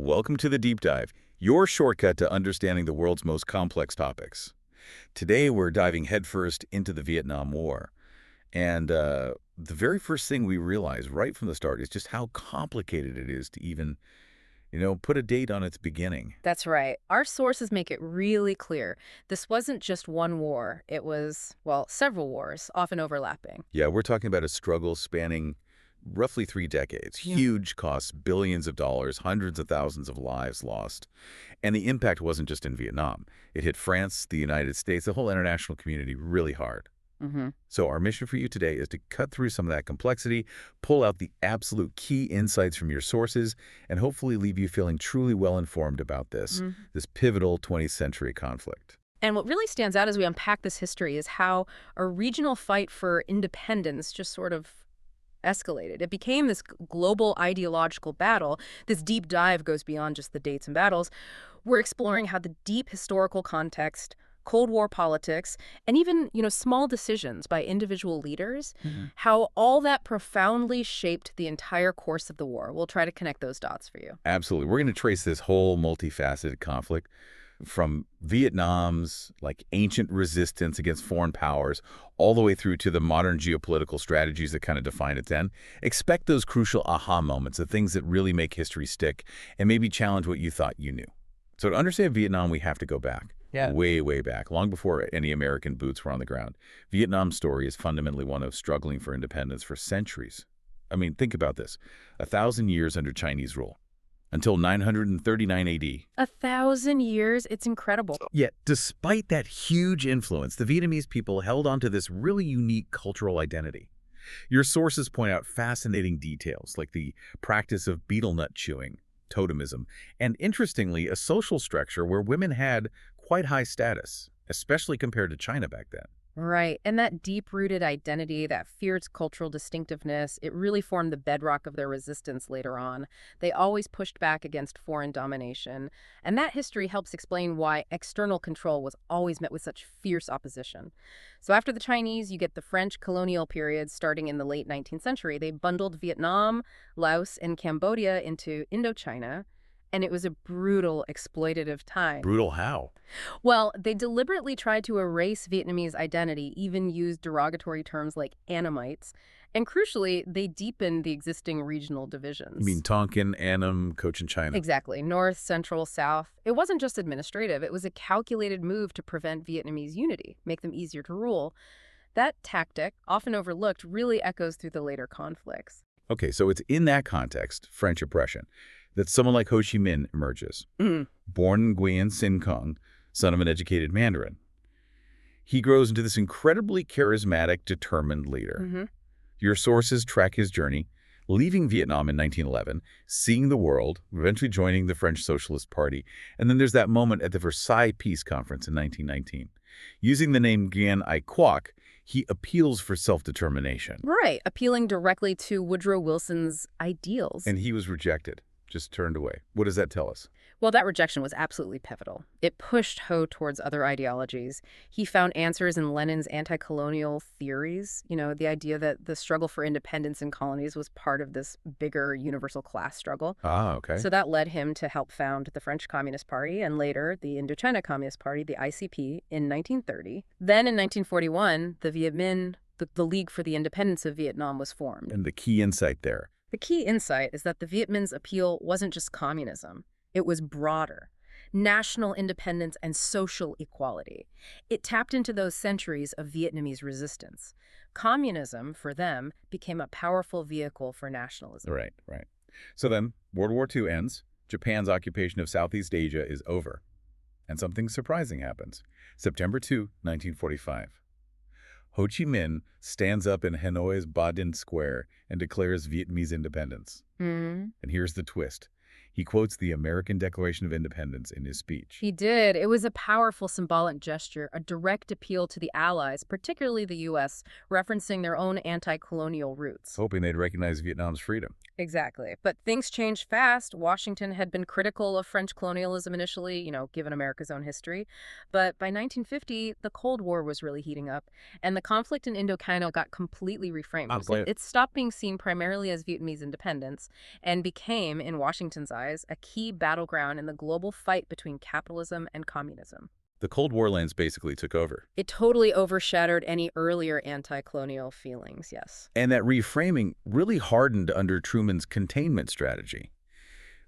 Welcome to the Deep Dive, your shortcut to understanding the world's most complex topics. Today, we're diving headfirst into the Vietnam War. And the very first thing we realize right from the start is just how complicated it is to even, put a date on its beginning. That's right. Our sources make it really clear. This wasn't just one war. It was, well, several wars, often overlapping. Yeah, we're talking about a struggle spanning roughly 3 decades. Yeah. Huge costs, billions of dollars, hundreds of thousands of lives lost. And the impact wasn't just in Vietnam. It hit France, the United States, the whole international community really hard. So our mission for you today is to cut through some of that complexity, pull out the absolute key insights from your sources, and hopefully leave you feeling truly well-informed about this pivotal 20th century conflict. And what really stands out as we unpack this history is how a regional fight for independence just sort of escalated. It became this global ideological battle. This deep dive goes beyond just the dates and battles. We're exploring how the deep historical context, Cold War politics, and even, small decisions by individual leaders, how all that profoundly shaped the entire course of the war. We'll try to connect those dots for you. Absolutely. We're going to trace this whole multifaceted conflict from Vietnam's ancient resistance against foreign powers all the way through to the modern geopolitical strategies that kind of define its end. Expect those crucial aha moments, the things that really make history stick and maybe challenge what you thought you knew. So to understand Vietnam, we have to go back. Yeah. Way, way back, long before any American boots were on the ground. Vietnam's story is fundamentally one of struggling for independence for centuries. I mean, think about this. 1,000 years under Chinese rule, until 939 AD. 1,000 years? It's incredible. Yet, despite that huge influence, the Vietnamese people held on to this really unique cultural identity. Your sources point out fascinating details, like the practice of betel nut chewing, totemism, and interestingly, a social structure where women had quite high status, especially compared to China back then. Right. And that deep-rooted identity, that fierce cultural distinctiveness, it really formed the bedrock of their resistance later on. They always pushed back against foreign domination. And that history helps explain why external control was always met with such fierce opposition. So after the Chinese, you get the French colonial period starting in the late 19th century. They bundled Vietnam, Laos, and Cambodia into Indochina. And it was a brutal, exploitative time. Brutal how? Well, they deliberately tried to erase Vietnamese identity, even used derogatory terms like Annamites. And crucially, they deepened the existing regional divisions. You mean Tonkin, Annam, Cochin China? Exactly. North, Central, South. It wasn't just administrative. It was a calculated move to prevent Vietnamese unity, make them easier to rule. That tactic, often overlooked, really echoes through the later conflicts. Okay, so it's in that context, French oppression, that someone like Ho Chi Minh emerges. Born in Nguyen Sinh Kong, son of an educated Mandarin. He grows into this incredibly charismatic, determined leader. Your sources track his journey, leaving Vietnam in 1911, seeing the world, eventually joining the French Socialist Party, and then there's that moment at the Versailles Peace Conference in 1919. Using the name Nguyen Ai Quoc, he appeals for self-determination. Right, appealing directly to Woodrow Wilson's ideals. And he was rejected. Just turned away. What does that tell us? Well, that rejection was absolutely pivotal. It pushed Ho towards other ideologies. He found answers in Lenin's anti-colonial theories, the idea that the struggle for independence in colonies was part of this bigger universal class struggle. Ah, okay. So that led him to help found the French Communist Party and later the Indochina Communist Party, the ICP, in 1930. Then in 1941, the Viet Minh, the League for the Independence of Vietnam, was formed. And the key insight there. The key insight is that the Viet Minh's appeal wasn't just communism. It was broader. National independence and social equality. It tapped into those centuries of Vietnamese resistance. Communism, for them, became a powerful vehicle for nationalism. Right. So then, World War II ends. Japan's occupation of Southeast Asia is over. And something surprising happens. September 2, 1945. Ho Chi Minh stands up in Hanoi's Ba Dinh Square and declares Vietnamese independence. And here's the twist. He quotes the American Declaration of Independence in his speech. He did. It was a powerful symbolic gesture, a direct appeal to the Allies, particularly the U.S., referencing their own anti-colonial roots. Hoping they'd recognize Vietnam's freedom. Exactly. But things changed fast. Washington had been critical of French colonialism initially, given America's own history. But by 1950, the Cold War was really heating up, and the conflict in Indochina got completely reframed. It stopped being seen primarily as Vietnamese independence and became, in Washington's eyes, a key battleground in the global fight between capitalism and communism. The Cold War lens basically took over. It totally overshadowed any earlier anti-colonial feelings, yes. And that reframing really hardened under Truman's containment strategy.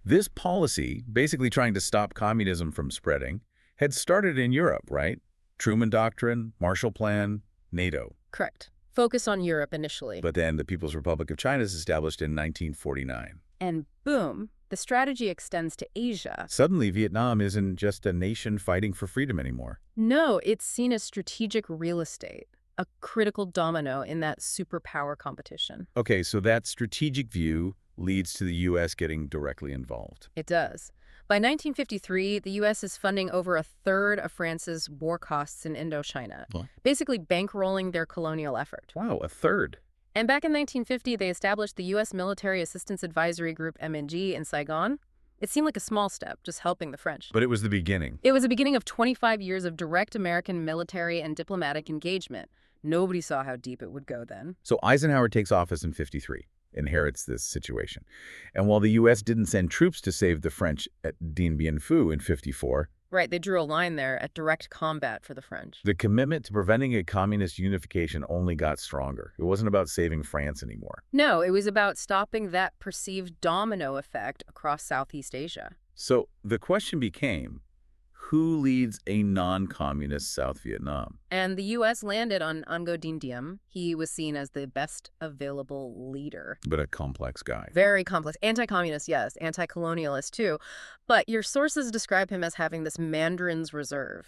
This policy, basically trying to stop communism from spreading, had started in Europe, right? Truman Doctrine, Marshall Plan, NATO. Correct. Focus on Europe initially. But then the People's Republic of China is established in 1949. And boom, the strategy extends to Asia. Suddenly, Vietnam isn't just a nation fighting for freedom anymore. No, it's seen as strategic real estate, a critical domino in that superpower competition. Okay, so that strategic view leads to the U.S. getting directly involved. It does. By 1953, the U.S. is funding over a third of France's war costs in Indochina, basically bankrolling their colonial effort. Wow, a third. And back in 1950, they established the U.S. Military Assistance Advisory Group, MNG, in Saigon. It seemed like a small step, just helping the French. But it was the beginning. It was the beginning of 25 years of direct American military and diplomatic engagement. Nobody saw how deep it would go then. So Eisenhower takes office in 53, inherits this situation. And while the U.S. didn't send troops to save the French at Dien Bien Phu in 54, right, they drew a line there at direct combat for the French. The commitment to preventing a communist unification only got stronger. It wasn't about saving France anymore. No, it was about stopping that perceived domino effect across Southeast Asia. So the question became, who leads a non-communist South Vietnam? And the U.S. landed on Ngo Dinh Diem. He was seen as the best available leader. But a complex guy. Very complex. Anti-communist, yes. Anti-colonialist, too. But your sources describe him as having this Mandarin's reserve.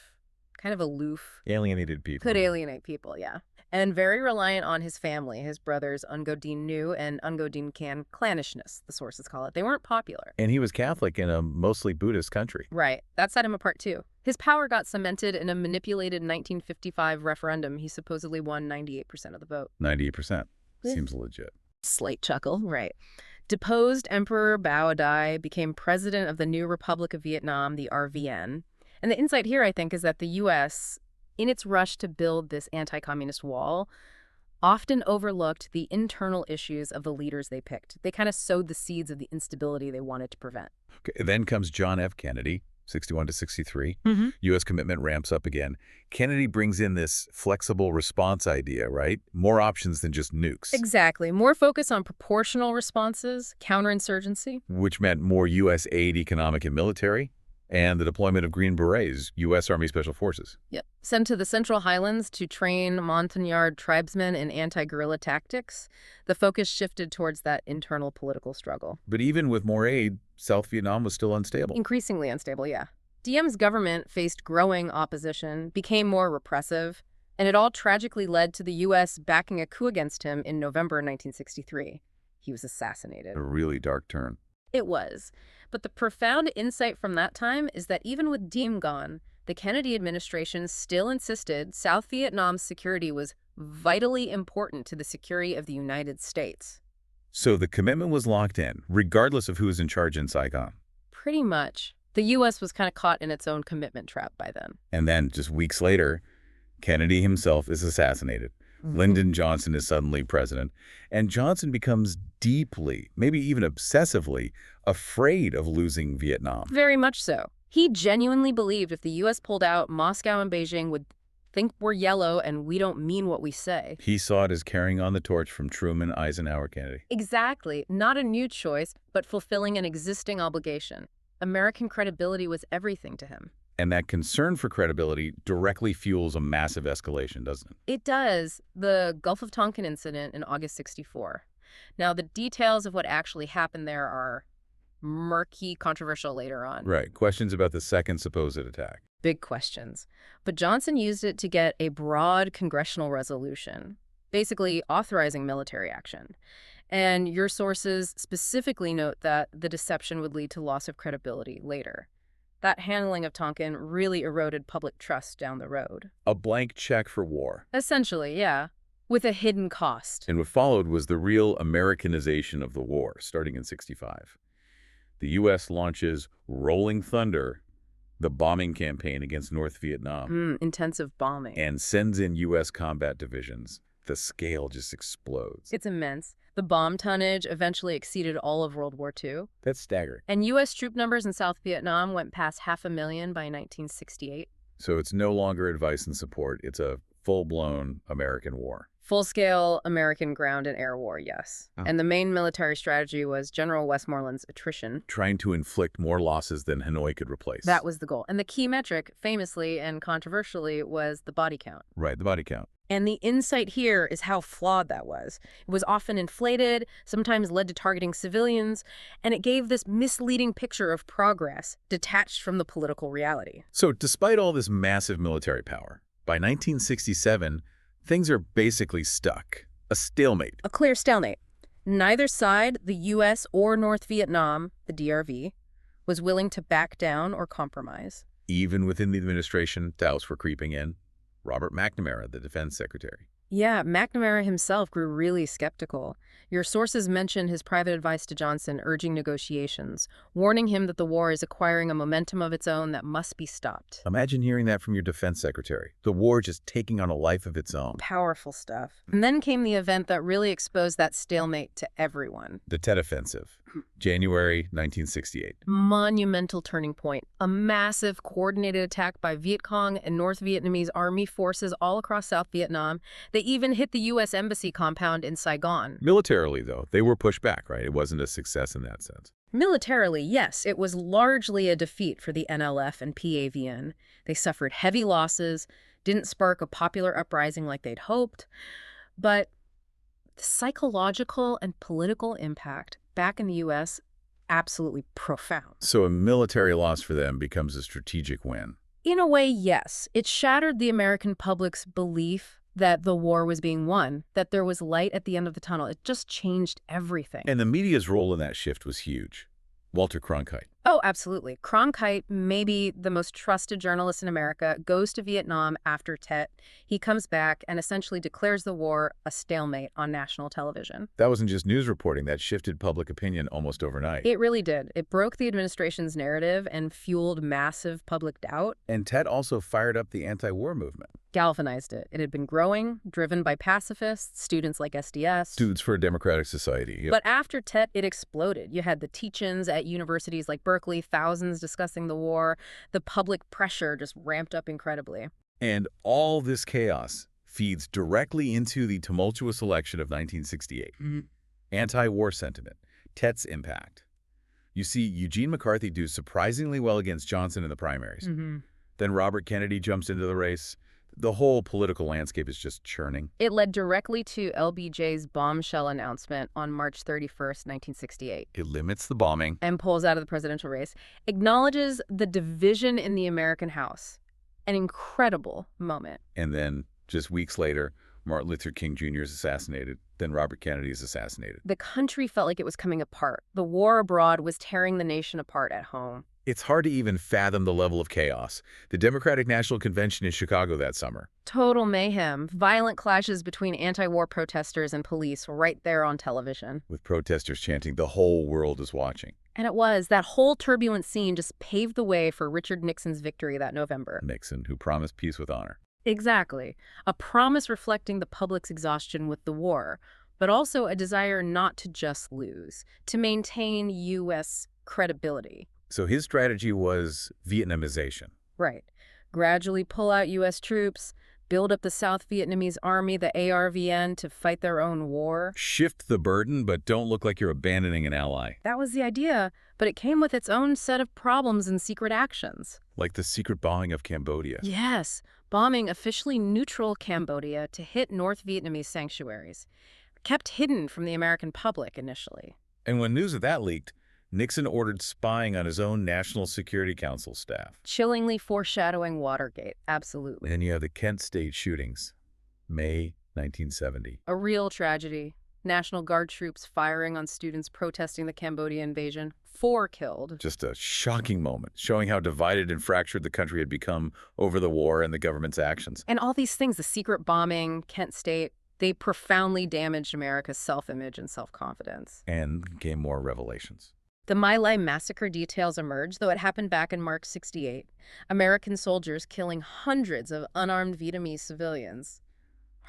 Kind of aloof. Alienated people. Could alienate people, yeah. And very reliant on his family, his brothers Ngo Dinh Nhu and Ngo Dinh Can, clannishness, the sources call it. They weren't popular. And he was Catholic in a mostly Buddhist country. Right. That set him apart, too. His power got cemented in a manipulated 1955 referendum. He supposedly won 98% of the vote. 98%. Seems legit. Slight chuckle, right. Deposed Emperor Bao Dai became president of the new Republic of Vietnam, the RVN. And the insight here, I think, is that the U.S., in its rush to build this anti-communist wall, often overlooked the internal issues of the leaders they picked. They kind of sowed the seeds of the instability they wanted to prevent. Okay, then comes John F. Kennedy, 61 to 63. U.S. commitment ramps up again. Kennedy brings in this flexible response idea, right? More options than just nukes. Exactly. More focus on proportional responses, counterinsurgency. Which meant more U.S. aid, economic and military, and the deployment of Green Berets, U.S. Army Special Forces. Yep. Sent to the Central Highlands to train Montagnard tribesmen in anti-guerrilla tactics, the focus shifted towards that internal political struggle. But even with more aid, South Vietnam was still unstable. Increasingly unstable, yeah. Diem's government faced growing opposition, became more repressive, and it all tragically led to the U.S. backing a coup against him in November 1963. He was assassinated. A really dark turn. It was. But the profound insight from that time is that even with Diem gone, the Kennedy administration still insisted South Vietnam's security was vitally important to the security of the United States. So the commitment was locked in, regardless of who was in charge in Saigon. Pretty much. The U.S. was kind of caught in its own commitment trap by then. And then, just weeks later, Kennedy himself is assassinated. Lyndon Johnson is suddenly president, and Johnson becomes deeply, maybe even obsessively, afraid of losing Vietnam. Very much so. He genuinely believed if the U.S. pulled out, Moscow and Beijing would think we're yellow and we don't mean what we say. He saw it as carrying on the torch from Truman, Eisenhower, Kennedy. Exactly. Not a new choice, but fulfilling an existing obligation. American credibility was everything to him. And that concern for credibility directly fuels a massive escalation, doesn't it? It does. The Gulf of Tonkin incident in August 64. Now, the details of what actually happened there are murky, controversial later on. Right. Questions about the second supposed attack. Big questions. But Johnson used it to get a broad congressional resolution, basically authorizing military action. And your sources specifically note that the deception would lead to loss of credibility later. That handling of Tonkin really eroded public trust down the road. A blank check for war. Essentially, yeah. with a hidden cost. And what followed was the real Americanization of the war, starting in '65. The U.S. launches Rolling Thunder, the bombing campaign against North Vietnam, Intensive bombing. and sends in U.S. combat divisions. The scale just explodes. It's immense. The bomb tonnage eventually exceeded all of World War II. That's staggering. And U.S. troop numbers in South Vietnam went past 500,000 by 1968. So it's no longer advice and support. It's a full-blown American war. Full-scale American ground and air war, yes. Oh. And the main military strategy was General Westmoreland's attrition. Trying to inflict more losses than Hanoi could replace. That was the goal. And the key metric, famously and controversially, was the body count. Right, the body count. And the insight here is how flawed that was. It was often inflated, sometimes led to targeting civilians, and it gave this misleading picture of progress detached from the political reality. So despite all this massive military power, by 1967, things are basically stuck. A stalemate. A clear stalemate. Neither side, the U.S. or North Vietnam, the DRV, was willing to back down or compromise. Even within the administration, doubts were creeping in. Robert McNamara, the defense secretary. Yeah, McNamara himself grew really skeptical. Your sources mention his private advice to Johnson urging negotiations, warning him that the war is acquiring a momentum of its own that must be stopped. Imagine hearing that from your defense secretary. The war just taking on a life of its own. Powerful stuff. And then came the event that really exposed that stalemate to everyone. The Tet Offensive, January 1968. Monumental turning point. A massive coordinated attack by Viet Cong and North Vietnamese army forces all across South Vietnam. They even hit the U.S. Embassy compound in Saigon. Militarily, though, they were pushed back, right? It wasn't a success in that sense. Militarily, yes, it was largely a defeat for the NLF and PAVN. They suffered heavy losses, didn't spark a popular uprising like they'd hoped, but the psychological and political impact back in the U.S., absolutely profound. So a military loss for them becomes a strategic win. In a way, yes. It shattered the American public's belief that the war was being won, that there was light at the end of the tunnel. It just changed everything. And the media's role in that shift was huge. Walter Cronkite. Oh, absolutely. Cronkite, maybe the most trusted journalist in America, goes to Vietnam after Tet. He comes back and essentially declares the war a stalemate on national television. That wasn't just news reporting. That shifted public opinion almost overnight. It really did. It broke the administration's narrative and fueled massive public doubt. And Tet also fired up the anti-war movement. Galvanized it. It had been growing, driven by pacifists, students like SDS. Students for a Democratic Society. Yep. But after Tet, it exploded. You had the teach-ins at universities like Berkeley, thousands discussing the war. The public pressure just ramped up incredibly. And all this chaos feeds directly into the tumultuous election of 1968. Anti-war sentiment, Tet's impact. You see Eugene McCarthy do surprisingly well against Johnson in the primaries. Then Robert Kennedy jumps into the race. The whole political landscape is just churning. It led directly to LBJ's bombshell announcement on March 31st, 1968. It limits the bombing. And pulls out of the presidential race. Acknowledges the division in the American House. An incredible moment. And then, just weeks later, Martin Luther King Jr. is assassinated. Then Robert Kennedy is assassinated. The country felt like it was coming apart. The war abroad was tearing the nation apart at home. It's hard to even fathom the level of chaos. The Democratic National Convention in Chicago that summer. Total mayhem. Violent clashes between anti-war protesters and police right there on television. With protesters chanting, "The whole world is watching." And it was. That whole turbulent scene just paved the way for Richard Nixon's victory that November. Nixon, who promised peace with honor. Exactly. A promise reflecting the public's exhaustion with the war, but also a desire not to just lose, to maintain U.S. credibility. So his strategy was Vietnamization. Right. Gradually pull out U.S. troops, build up the South Vietnamese army, the ARVN, to fight their own war. Shift the burden, but don't look like you're abandoning an ally. That was the idea, but it came with its own set of problems and secret actions. Like the secret bombing of Cambodia. Yes, bombing officially neutral Cambodia to hit North Vietnamese sanctuaries. Kept hidden from the American public initially. And when news of that leaked, Nixon ordered spying on his own National Security Council staff. Chillingly foreshadowing Watergate, absolutely. And then you have the Kent State shootings, May 1970. A real tragedy. National Guard troops firing on students protesting the Cambodia invasion. 4 killed. Just a shocking moment, showing how divided and fractured the country had become over the war and the government's actions. And all these things, the secret bombing, Kent State, They profoundly damaged America's self-image and self-confidence. And came more revelations. The My Lai massacre details emerged, though it happened back in March '68. American soldiers killing hundreds of unarmed Vietnamese civilians.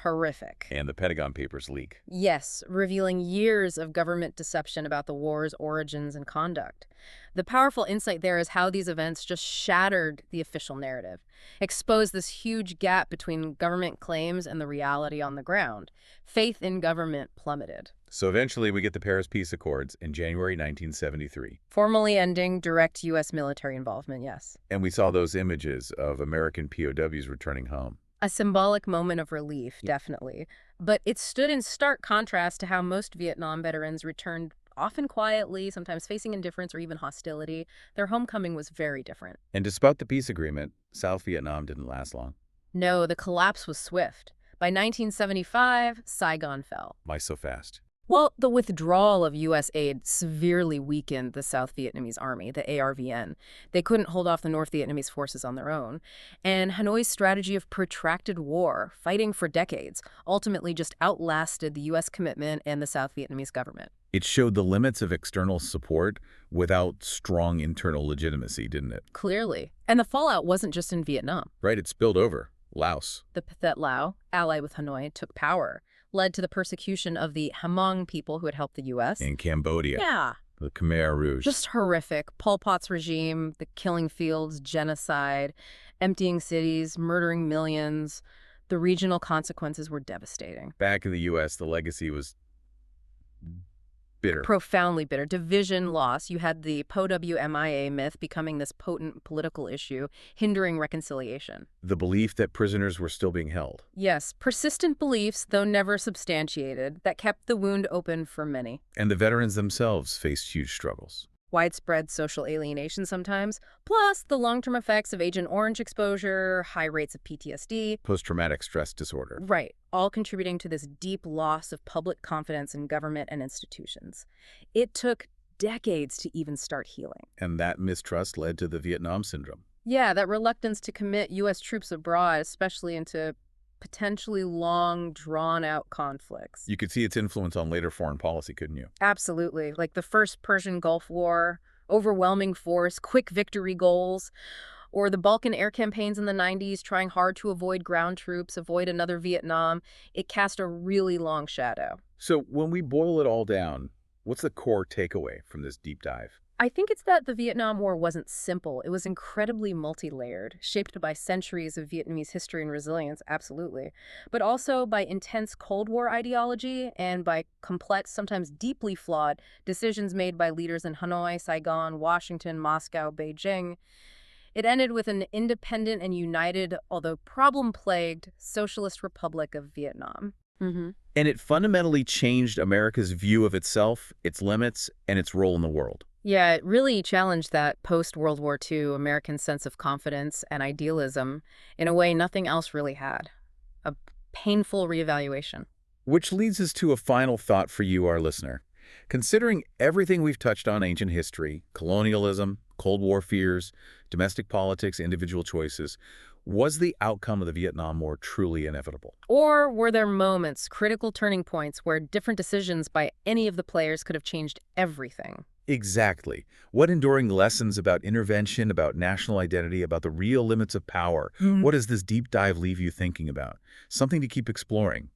Horrific. And the Pentagon Papers leak. Yes, revealing years of government deception about the war's origins and conduct. The powerful insight there is how these events just shattered the official narrative, exposed this huge gap between government claims and the reality on the ground. Faith in government plummeted. So eventually we get the Paris Peace Accords in January 1973. Formally ending direct U.S. military involvement, yes. And we saw those images of American POWs returning home. A symbolic moment of relief, definitely. But it stood in stark contrast to how most Vietnam veterans returned, often quietly, sometimes facing indifference or even hostility. Their homecoming was very different. And despite the peace agreement, South Vietnam didn't last long. No, the collapse was swift. By 1975, Saigon fell. Why so fast? Well, the withdrawal of U.S. aid severely weakened the South Vietnamese Army, the ARVN. They couldn't hold off the North Vietnamese forces on their own. And Hanoi's strategy of protracted war, fighting for decades, ultimately just outlasted the U.S. commitment and the South Vietnamese government. It showed the limits of external support without strong internal legitimacy, didn't it? Clearly. And the fallout wasn't just in Vietnam. Right, it spilled over. Laos. The Pathet Lao, ally with Hanoi, took power, led to the persecution of the Hmong people who had helped the U.S. In Cambodia. Yeah. The Khmer Rouge. Just horrific. Pol Pot's regime, the killing fields, genocide, emptying cities, murdering millions. The regional consequences were devastating. Back in the U.S., the legacy was bitter. Profoundly bitter. Division, loss. You had the POW-MIA myth becoming this potent political issue, hindering reconciliation. The belief that prisoners were still being held. Yes, persistent beliefs, though never substantiated, that kept the wound open for many. And the veterans themselves faced huge struggles. Widespread social alienation sometimes, plus the long-term effects of Agent Orange exposure, high rates of PTSD. Post-traumatic stress disorder. Right, all contributing to this deep loss of public confidence in government and institutions. It took decades to even start healing. And that mistrust led to the Vietnam Syndrome. Yeah, that reluctance to commit U.S. troops abroad, especially into potentially long, drawn-out conflicts. You could see its influence on later foreign policy, couldn't you? Absolutely. Like the first Persian Gulf War, overwhelming force, quick victory goals, or the Balkan air campaigns in the 90s, trying hard to avoid ground troops, avoid another Vietnam. It cast a really long shadow. So when we boil it all down, what's the core takeaway from this deep dive? I think it's that the Vietnam War wasn't simple. It was incredibly multi-layered, shaped by centuries of Vietnamese history and resilience, absolutely, but also by intense Cold War ideology and by complex, sometimes deeply flawed, decisions made by leaders in Hanoi, Saigon, Washington, Moscow, Beijing. It ended with an independent and united, although problem-plagued, Socialist Republic of Vietnam. And it fundamentally changed America's view of itself, its limits, and its role in the world. Yeah, it really challenged that post-World War II American sense of confidence and idealism in a way nothing else really had. A painful reevaluation. Which leads us to a final thought for you, our listener. Considering everything we've touched on ancient history, colonialism, Cold War fears, domestic politics, individual choices, was the outcome of the Vietnam War truly inevitable? Or were there moments, critical turning points, where different decisions by any of the players could have changed everything? Exactly. What enduring lessons about intervention, about national identity, about the real limits of power? What does this deep dive leave you thinking about? Something to keep exploring.